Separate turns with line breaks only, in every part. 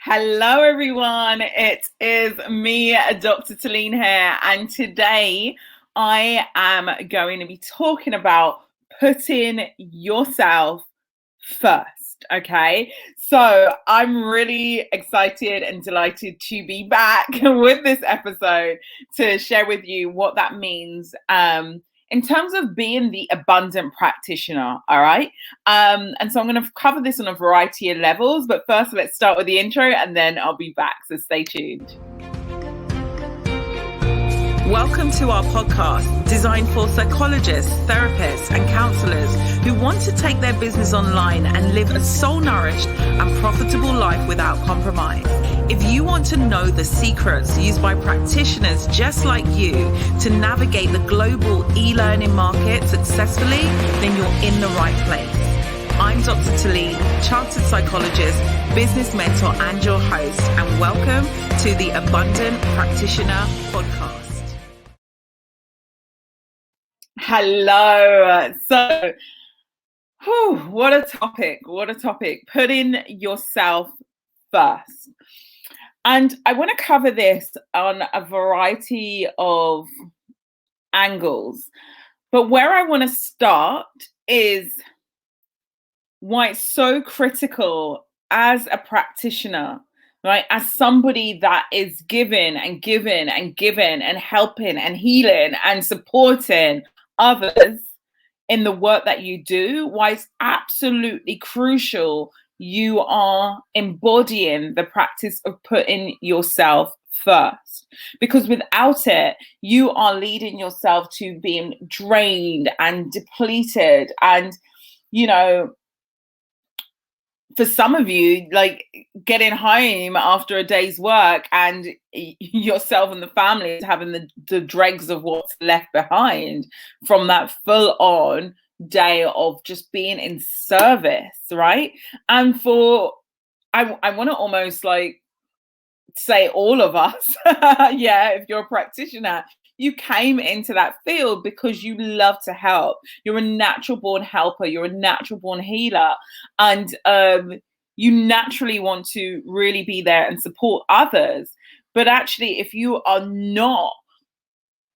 Hello, everyone. It is me, Dr. Talene here, and today I am going to be talking about putting yourself first. Okay, so I'm really excited and delighted to be back with this episode to share with you what that means. In terms of being the abundant practitioner, all right? And so I'm going to cover this on a variety of levels, but first let's start with the intro and then I'll be back, so stay tuned. Welcome to our podcast, designed for psychologists, therapists, and counselors who want to take their business online and live a soul-nourished and profitable life without compromise. If you want to know the secrets used by practitioners just like you to navigate the global e-learning market successfully, then you're in the right place. I'm Dr. Talene, chartered psychologist, business mentor, and your host, and welcome to the Abundant Practitioner podcast. Hello. So, what a topic. What a topic. Putting yourself first. And I want to cover this on a variety of angles. But where I want to start is why it's so critical as a practitioner, right? As somebody that is giving and giving and giving and helping and healing and supporting others in the work that you do, why it's absolutely crucial you are embodying the practice of putting yourself first. Because without it, you are leading yourself to being drained and depleted. And, you know, for some of you, like getting home after a day's work and yourself and the family is having the dregs of what's left behind from that full on day of just being in service, right? And I want to almost like say all of us, yeah, if you're a practitioner, you came into that field because you love to help. You're a natural born helper. You're a natural born healer. And you naturally want to really be there and support others. But actually, if you are not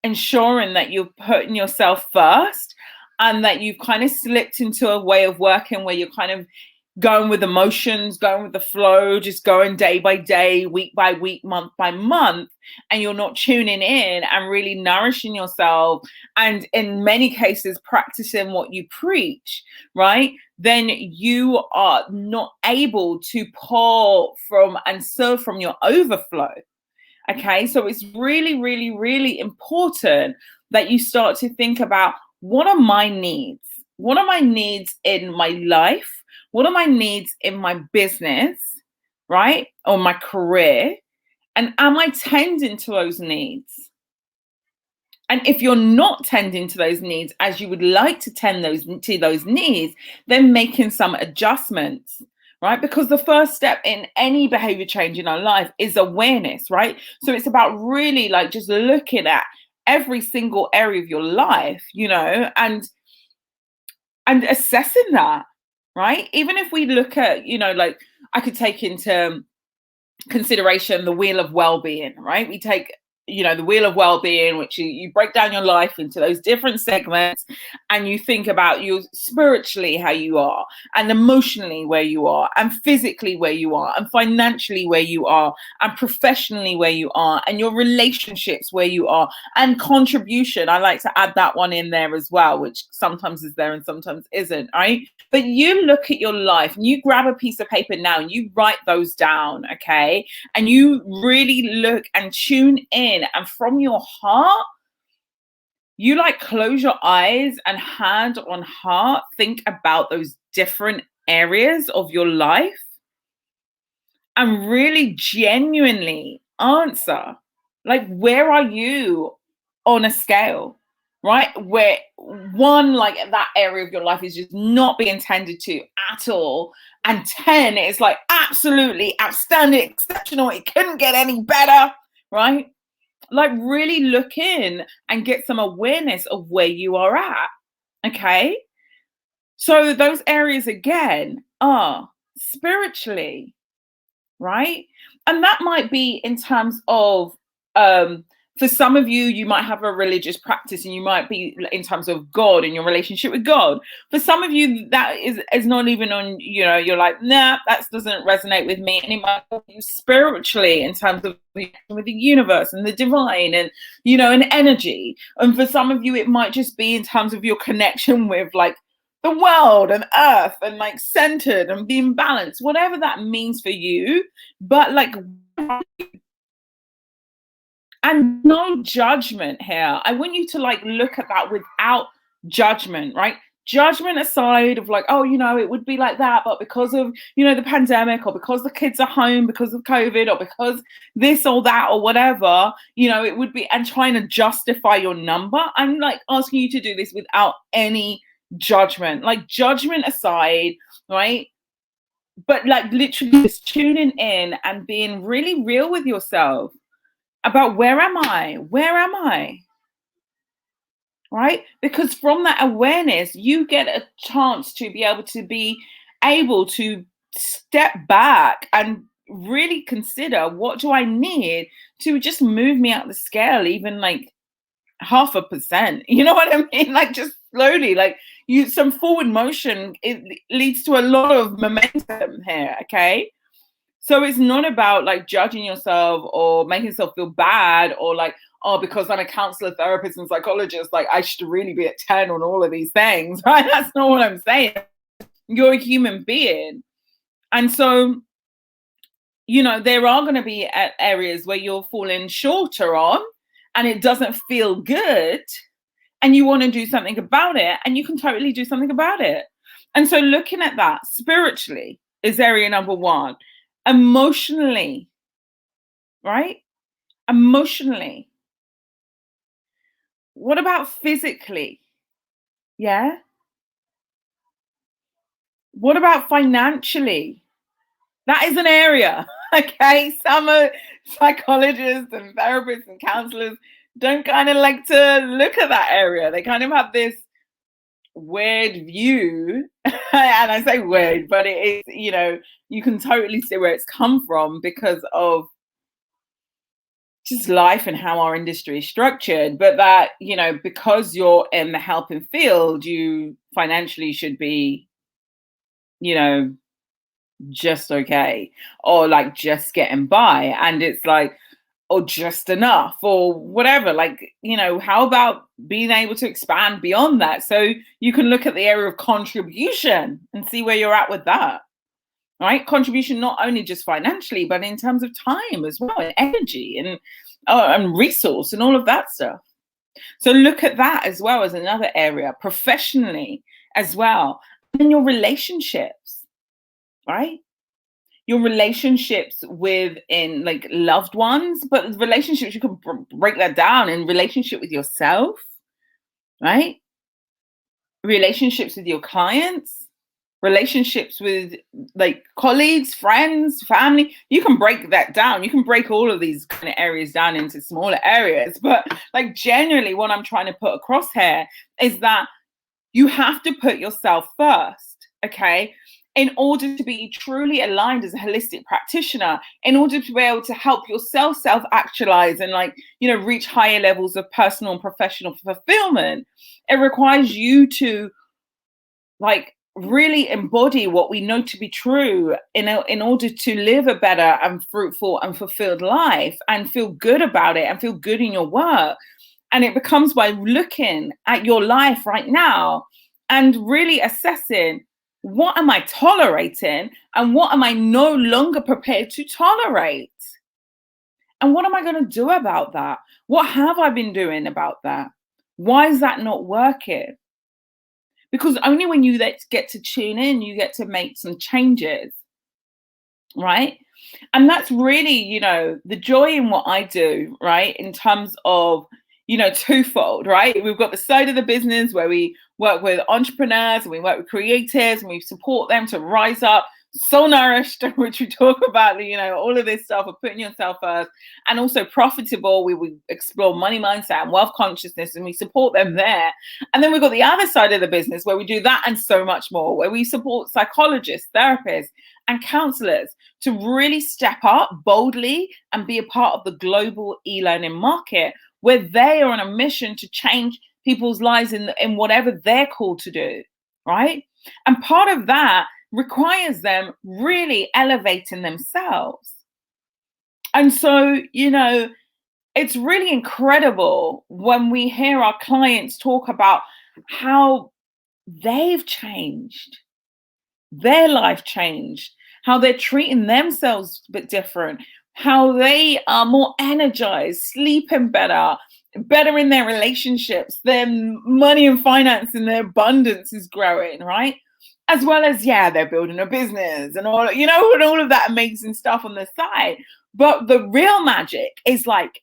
ensuring that you're putting yourself first and that you've kind of slipped into a way of working where you're kind of going with emotions, going with the flow, just going day by day, week by week, month by month, and you're not tuning in and really nourishing yourself, and in many cases practicing what you preach, right? Then you are not able to pour from and serve from your overflow. Okay, so it's really, really, really important that you start to think about, what are my needs? What are my needs in my life? What are my needs in my business, right? Or my career? And am I tending to those needs? And if you're not tending to those needs as you would like to tend to those needs, then making some adjustments, right? Because the first step in any behavior change in our life is awareness, right? So it's about really like just looking at every single area of your life, you know, and assessing that. Right? Even if we look at, you know, like I could take into consideration the wheel of well-being, right? We take, you know, the wheel of well-being, which you break down your life into those different segments, and you think about you spiritually how you are, and emotionally where you are, and physically where you are, and financially where you are, and professionally where you are, and your relationships where you are, and contribution. I like to add that one in there as well, which sometimes is there and sometimes isn't, right? But you look at your life and you grab a piece of paper now and you write those down, okay? And you really look and tune in, and from your heart, you like close your eyes and hand on heart, think about those different areas of your life and really genuinely answer, like, where are you on a scale, right? Where one, like that area of your life is just not being tended to at all. And 10 is like absolutely outstanding, exceptional. It couldn't get any better, right? Like really look in and get some awareness of where you are at. Okay. So those areas again are spiritually, right? And that might be in terms of, for some of you, you might have a religious practice and you might be in terms of God and your relationship with God. For some of you, that is not even on, you're like, nah, that doesn't resonate with me. And it might be spiritually in terms of with the universe and the divine and, and energy. And for some of you, it might just be in terms of your connection with like the world and earth and like centered and being balanced, whatever that means for you. But like, and no judgment here. I want you to like look at that without judgment, right? Judgment aside of like, oh, it would be like that, but because of, the pandemic, or because the kids are home because of COVID, or because this or that or whatever, it would be, and trying to justify your number. I'm like asking you to do this without any judgment, like judgment aside, right? But like literally just tuning in and being really real with yourself about where am I, right? Because from that awareness, you get a chance to be able to step back and really consider, what do I need to just move me out the scale, even like 0.5%, you know what I mean? Like just slowly, like some forward motion, it leads to a lot of momentum here, okay? So it's not about like judging yourself or making yourself feel bad, or like, oh, because I'm a counselor, therapist, and psychologist, like I should really be at 10 on all of these things, right? That's not what I'm saying. You're a human being. And so, there are going to be areas where you're falling shorter on and it doesn't feel good and you want to do something about it, and you can totally do something about it. And so looking at that spiritually is area number one. Emotionally, right? Emotionally. What about physically? Yeah. What about financially? That is an area, okay? Some psychologists and therapists and counselors don't kind of like to look at that area. They kind of have this weird view, and I say weird, but it is, you can totally see where it's come from because of just life and how our industry is structured. But that, because you're in the helping field, you financially should be, just okay, or like just getting by, and it's like, or just enough, or whatever. Like, how about being able to expand beyond that? So you can look at the area of contribution and see where you're at with that, right? Contribution, not only just financially, but in terms of time as well, and energy and resource and all of that stuff. So look at that as well as another area, professionally as well. And your relationships, right? Your relationships within like loved ones, but relationships, you can break that down in relationship with yourself, right? Relationships with your clients, relationships with like colleagues, friends, family. You can break that down. You can break all of these kind of areas down into smaller areas. But like generally what I'm trying to put across here is that you have to put yourself first, okay? In order to be truly aligned as a holistic practitioner, in order to be able to help yourself self-actualize and like, reach higher levels of personal and professional fulfillment, it requires you to like really embody what we know to be true in order to live a better and fruitful and fulfilled life and feel good about it and feel good in your work. And it becomes by looking at your life right now and really assessing, what am I tolerating and what am I no longer prepared to tolerate? And what am I going to do about that? What have I been doing about that? Why is that not working? Because only when you get to tune in, you get to make some changes, right? And that's really, the joy in what I do, right? In terms of, twofold, right? We've got the side of the business where we work with entrepreneurs and we work with creatives and we support them to rise up, soul-nourished, which we talk about, all of this stuff of putting yourself first, and also profitable. We explore money mindset and wealth consciousness and we support them there. And then we've got the other side of the business where we do that and so much more, where we support psychologists, therapists, and counselors to really step up boldly and be a part of the global e-learning market, where they are on a mission to change people's lives in whatever they're called to do, right? And part of that requires them really elevating themselves. And so, it's really incredible when we hear our clients talk about how they've changed, their life changed, how they're treating themselves a bit different, how they are more energized, sleeping better in their relationships, their money and finance and their abundance is growing, right? As well as, they're building a business and all, and all of that amazing stuff on the side. But the real magic is like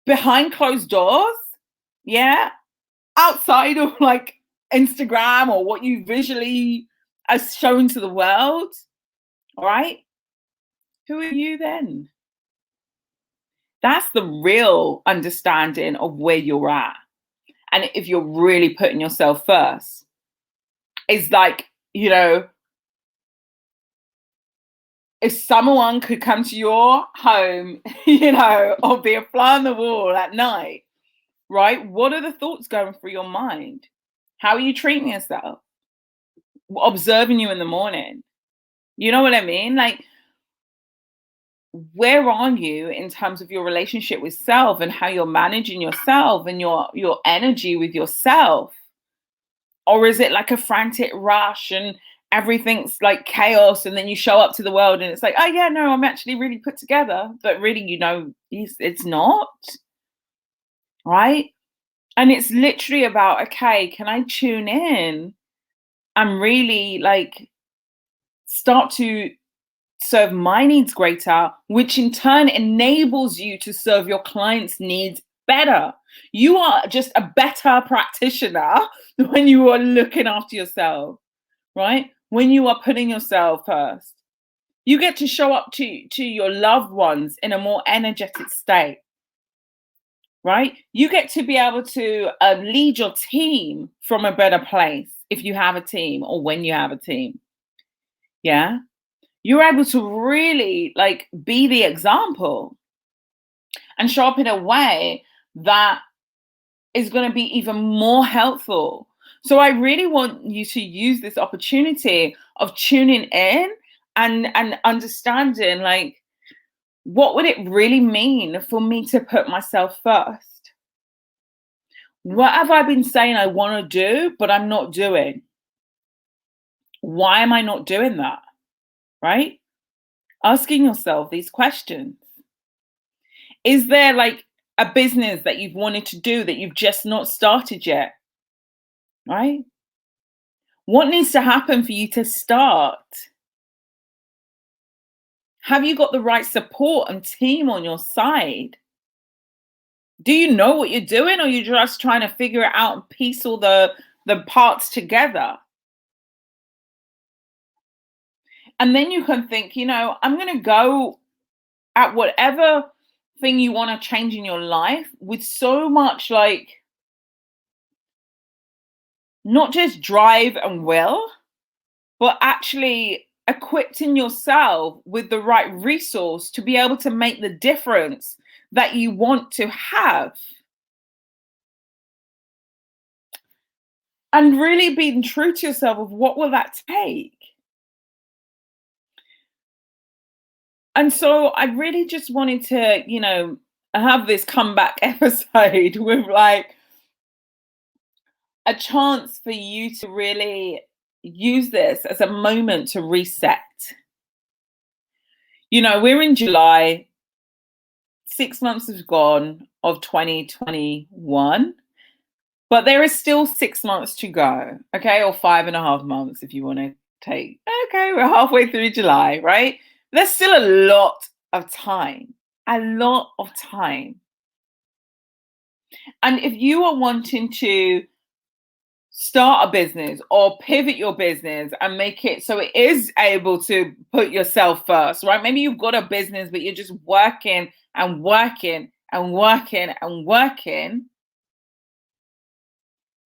behind closed doors, outside of like Instagram or what you visually are shown to the world, all right? Who are you then? That's the real understanding of where you're at. And if you're really putting yourself first, it's like, if someone could come to your home, or be a fly on the wall at night, right? What are the thoughts going through your mind? How are you treating yourself? Observing you in the morning. You know what I mean? Like, where are you in terms of your relationship with self and how you're managing yourself and your energy with yourself? Or is it like a frantic rush and everything's like chaos, and then you show up to the world and it's like, oh yeah, no, I'm actually really put together, but really, it's not, right? And it's literally about, okay, can I tune in and really like start to serve my needs greater, which in turn enables you to serve your clients' needs better. You are just a better practitioner when you are looking after yourself, right? When you are putting yourself first. You get to show up to your loved ones in a more energetic state, right? You get to be able to lead your team from a better place if you have a team or when you have a team. Yeah. You're able to really like be the example and show up in a way that is going to be even more helpful. So I really want you to use this opportunity of tuning in and understanding, like, what would it really mean for me to put myself first? What have I been saying I want to do, but I'm not doing? Why am I not doing that? Right? Asking yourself these questions. Is there like a business that you've wanted to do that you've just not started yet? Right? What needs to happen for you to start? Have you got the right support and team on your side? Do you know what you're doing, or you're just trying to figure it out and piece all the parts together? And then you can think, I'm going to go at whatever thing you want to change in your life with so much like not just drive and will, but actually equipping yourself with the right resource to be able to make the difference that you want to have. And really being true to yourself of what will that take? And so I really just wanted to, have this comeback episode with like a chance for you to really use this as a moment to reset. We're in July, 6 months have gone of 2021, but there is still 6 months to go, okay? Or 5.5 months if you want to take, okay, we're halfway through July, right? There's still a lot of time, And if you are wanting to start a business or pivot your business and make it so it is able to put yourself first, right? Maybe you've got a business, but you're just working and working and working and working.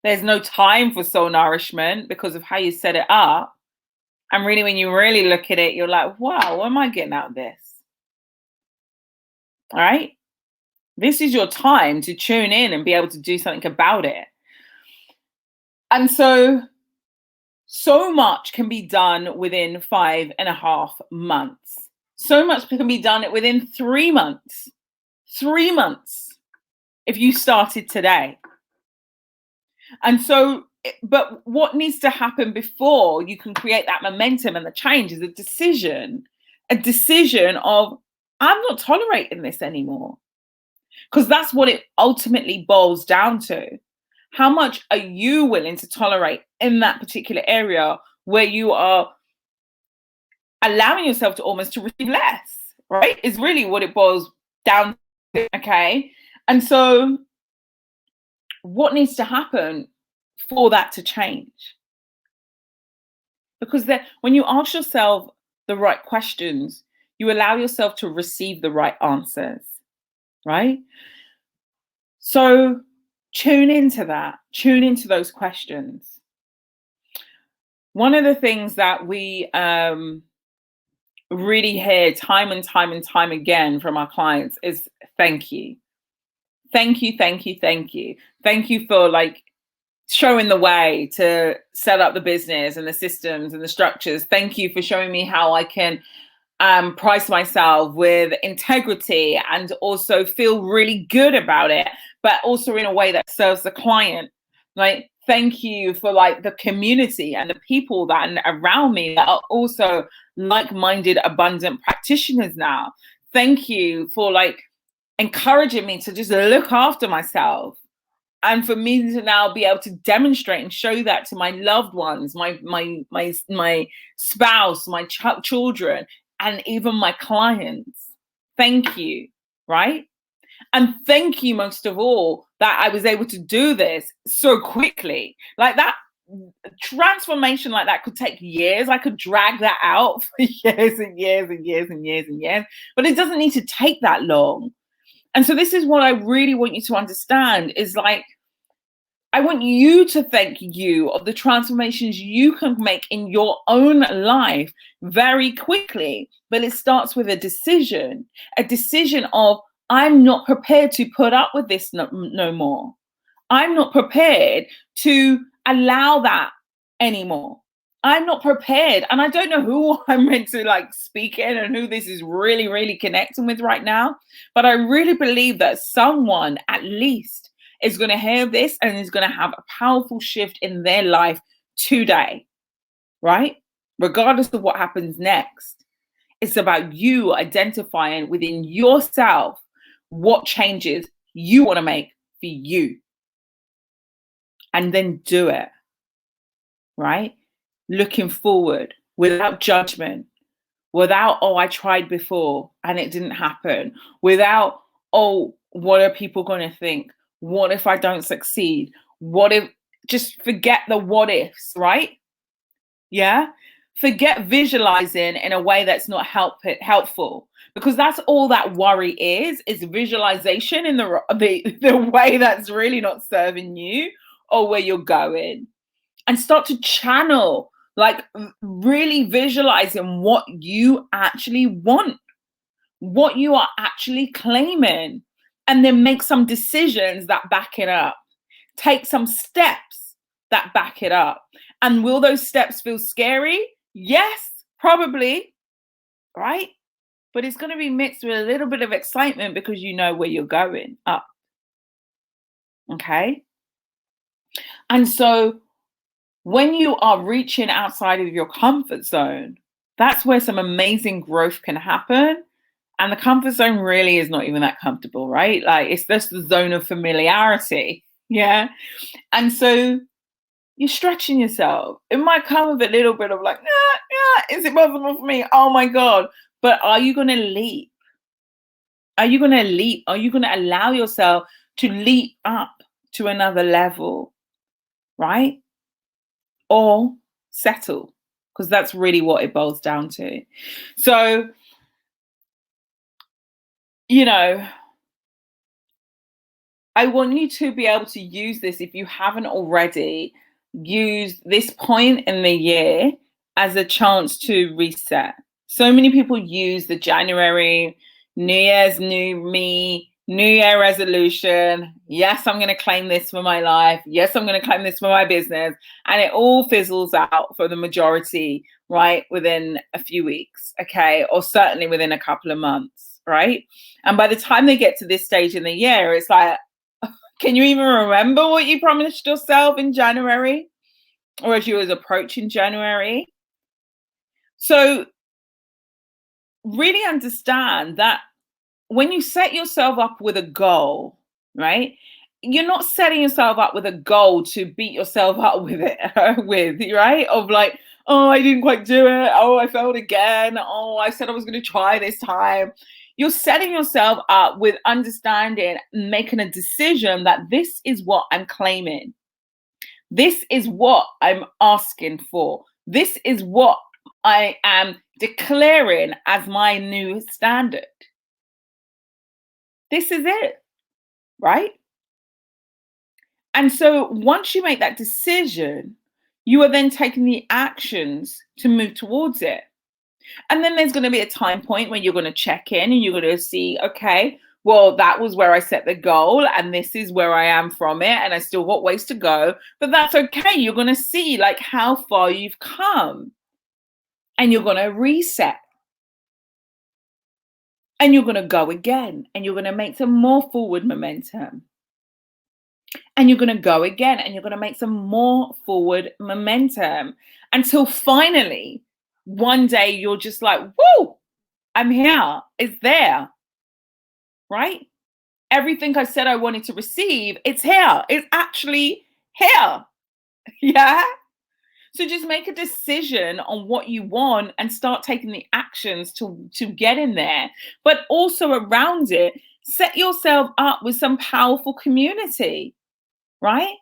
There's no time for soul nourishment because of how you set it up. And really, when you really look at it, you're like, wow, what am I getting out of this? All right. This is your time to tune in and be able to do something about it. And so much can be done within 5.5 months. So much can be done within 3 months. 3 months if you started today. And so, but what needs to happen before you can create that momentum and the change is a decision of, I'm not tolerating this anymore. Because that's what it ultimately boils down to. How much are you willing to tolerate in that particular area where you are allowing yourself to almost to receive less, right? Is really what it boils down to, okay? And so what needs to happen for that to change? Because when you ask yourself the right questions, you allow yourself to receive the right answers, right? So tune into that, tune into those questions. One of the things that we really hear time and time and time again from our clients is thank you. Thank you, thank you, thank you. Thank you for like showing the way to set up the business and the systems and the structures. Thank you for showing me how I can price myself with integrity and also feel really good about it, but also in a way that serves the client. Like, thank you for like the community and the people that are around me that are also like-minded, abundant practitioners now. Thank you for like encouraging me to just look after myself. And for me to now be able to demonstrate and show that to my loved ones, my spouse, my children, and even my clients. Thank you, right? And thank you most of all that I was able to do this so quickly. Like that transformation like that could take years. I could drag that out for years and years and years and years and years, but it doesn't need to take that long. And so this is what I really want you to understand is like, I want you to thank you of the transformations you can make in your own life very quickly. But it starts with a decision of, I'm not prepared to put up with this no more. I'm not prepared to allow that anymore. I'm not prepared. And I don't know who I'm meant to like speak in and who this is really, really connecting with right now. But I really believe that someone at least is going to hear this and is going to have a powerful shift in their life today, right? Regardless of what happens next. It's about you identifying within yourself what changes you want to make for you. And then do it, right? Looking forward without judgment, without, oh, I tried before and it didn't happen, without, oh, what are people going to think? What if I don't succeed? What if, just forget the what ifs, right? Yeah. Forget visualizing in a way that's not helpful, because that's all that worry is visualization in the way that's really not serving you or where you're going. And start to channel, like really visualizing what you actually want, what you are actually claiming, and then make some decisions that back it up. Take some steps that back it up. And will those steps feel scary? Yes, probably, right? But it's going to be mixed with a little bit of excitement because you know where you're going up. Okay? And so when you are reaching outside of your comfort zone, that's where some amazing growth can happen. And the comfort zone really is not even that comfortable, right? Like it's just the zone of familiarity. Yeah. And so you're stretching yourself. It might come with a little bit of like, is it possible for me? Oh my God. But are you going to leap? Are you going to leap? Are you going to allow yourself to leap up to another level? Right? Or settle? Because that's really what it boils down to. So, you know, I want you to be able to use this, if you haven't already, use this point in the year as a chance to reset. So many people use the January, New Year's, new me, New Year resolution. Yes, I'm going to claim this for my life. Yes, I'm going to claim this for my business. And it all fizzles out for the majority, right? Within a few weeks, okay? Or certainly within a couple of months, right? And by the time they get to this stage in the year, it's like, can you even remember what you promised yourself in January? Or as you was approaching January? So really understand that when you set yourself up with a goal, right? You're not setting yourself up with a goal to beat yourself up with it, right? Of like, oh, I didn't quite do it. Oh, I failed again. Oh, I said I was going to try this time. You're setting yourself up with understanding, making a decision that this is what I'm claiming. This is what I'm asking for. This is what I am declaring as my new standard. This is it, right? And so once you make that decision, you are then taking the actions to move towards it. And then there's going to be a time point when you're going to check in and you're going to see, okay, well, that was where I set the goal and this is where I am from it. And I still got ways to go, but that's okay. You're going to see like how far you've come and you're going to reset. And you're going to go again and you're going to make some more forward momentum. And you're going to go again and you're going to make some more forward momentum until finally one day you're just like, woo, I'm here. It's there. Right? Everything I said I wanted to receive, it's here. It's actually here. Yeah. So just make a decision on what you want and start taking the actions to get in there. But also around it, set yourself up with some powerful community, right?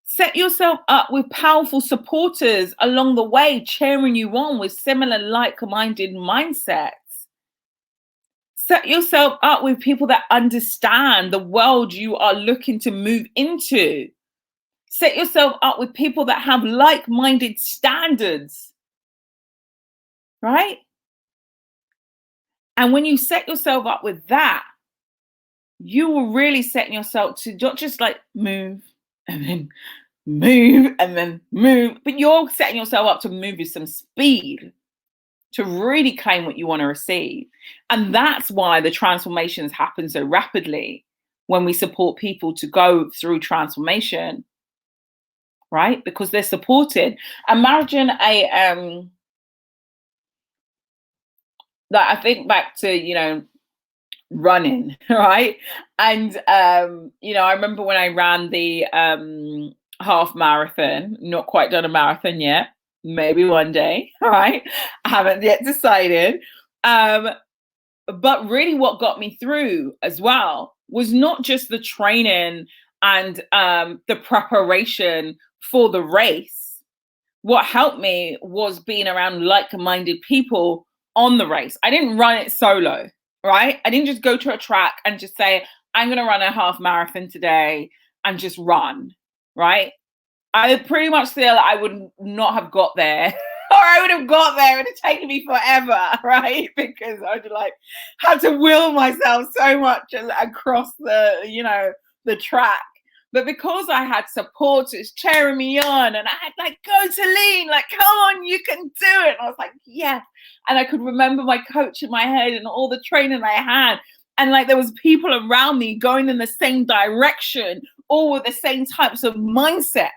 Set yourself up with powerful supporters along the way, cheering you on with similar like-minded mindsets. Set yourself up with people that understand the world you are looking to move into. Set yourself up with people that have like-minded standards, right? And when you set yourself up with that, you will really set yourself to not just like move and then move and then move, but you're setting yourself up to move with some speed to really claim what you want to receive. And that's why the transformations happen so rapidly when we support people to go through transformation. Right? Because they're supported. Imagine I think back to, running, right? And, I remember when I ran the half marathon, not quite done a marathon yet, maybe one day, right? I haven't yet decided. But really what got me through as well was not just the training and the preparation for the race. What helped me was being around like-minded people on the race. I didn't run it solo, right? I didn't just go to a track and just say, I'm going to run a half marathon today and just run, right? I pretty much feel I would not have got there or I would have got there and it'd taken me forever, right? Because I would have to will myself so much across the track. But because I had supporters cheering me on and I had go to lean, come on, you can do it. And I was like, yeah. And I could remember my coach in my head and all the training I had. And there was people around me going in the same direction, all with the same types of mindset.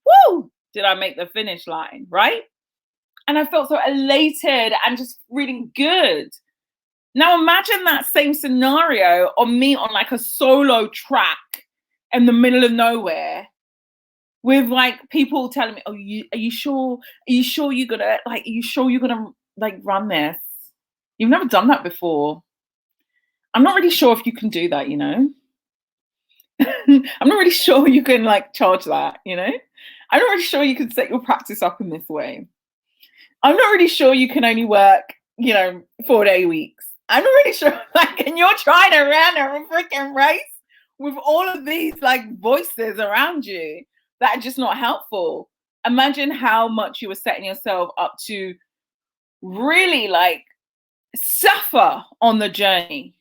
Woo! Did I make the finish line, right? And I felt so elated and just really good. Now imagine that same scenario on me on a solo track in the middle of nowhere with people telling me, oh, are you sure you're gonna run this? You've never done that before. I'm not really sure if you can do that, I'm not really sure you can charge that, I'm not really sure you can set your practice up in this way. I'm not really sure you can only work, 4-day weeks. I'm not really sure, and you're trying to run a freaking race with all of these voices around you that are just not helpful. imagine how much you were setting yourself up to really like suffer on the journey.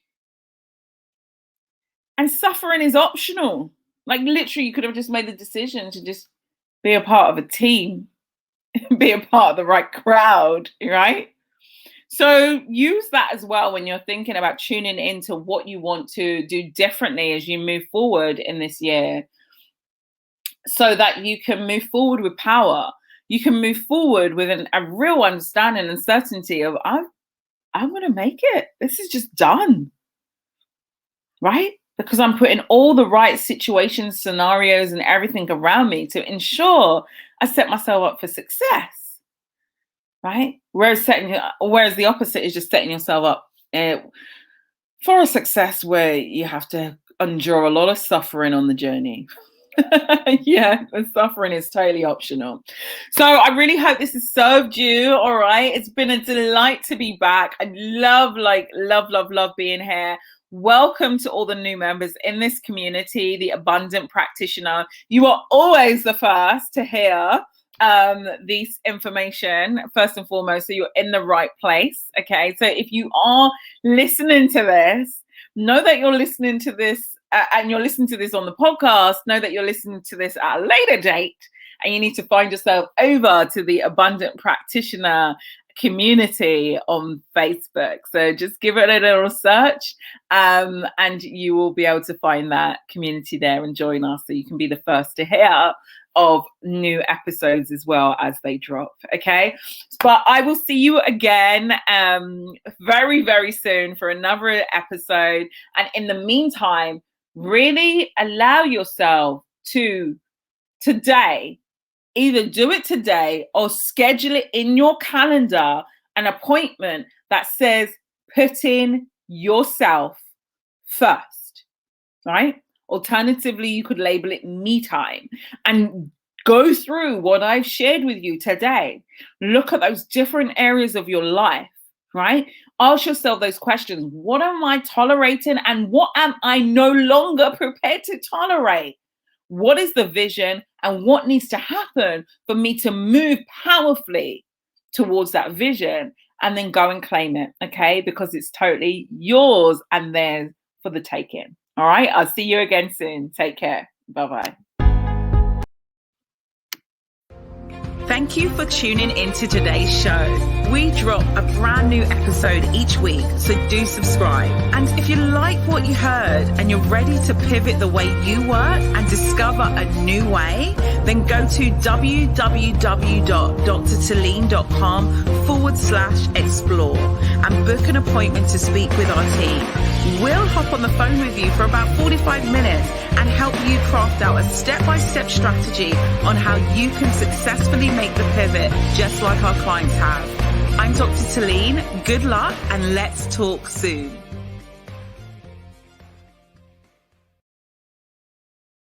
And suffering is optional. Like literally, you could have just made the decision to just be a part of a team, be a part of the right crowd, right? So use that as well when you're thinking about tuning into what you want to do differently as you move forward in this year, so that you can move forward with power. You can move forward with a real understanding and certainty of, I'm going to make it. This is just done, right? Because I'm putting all the right situations, scenarios, and everything around me to ensure I set myself up for success. Right? Whereas the opposite is just setting yourself up for a success where you have to endure a lot of suffering on the journey. Yeah, the suffering is totally optional. So I really hope this has served you. All right. It's been a delight to be back. I love being here. Welcome to all the new members in this community, the Abundant Practitioner. You are always the first to hear this information first and foremost, so you're in the right place. Okay, so if you are listening to this, know that you're listening to this and you're listening to this on the podcast. Know that you're listening to this at a later date, and you need to find yourself over to the Abundant Practitioner community on Facebook. So just give it a little search and you will be able to find that community there and join us, so you can be the first to hear of new episodes as well as they drop. Okay, but I will see you again very, very soon for another episode. And in the meantime, really allow yourself to today, either do it today or schedule it in your calendar, an appointment that says putting yourself first, right? Alternatively, you could label it me time and go through what I've shared with you today. Look at those different areas of your life, right? Ask yourself those questions. What am I tolerating and what am I no longer prepared to tolerate? What is the vision and what needs to happen for me to move powerfully towards that vision, and then go and claim it, okay? Because it's totally yours and theirs for the taking. All right, I'll see you again soon. Take care. Bye-bye. Thank you for tuning into today's show. We drop a brand new episode each week, so do subscribe. And if you like what you heard and you're ready to pivot the way you work and discover a new way, then go to www.drtalene.com/explore and book an appointment to speak with our team. We'll hop on the phone with you for about 45 minutes and help you craft out a step-by-step strategy on how you can successfully make the pivot just like our clients have. I'm Dr. Talene. Good luck and let's talk soon.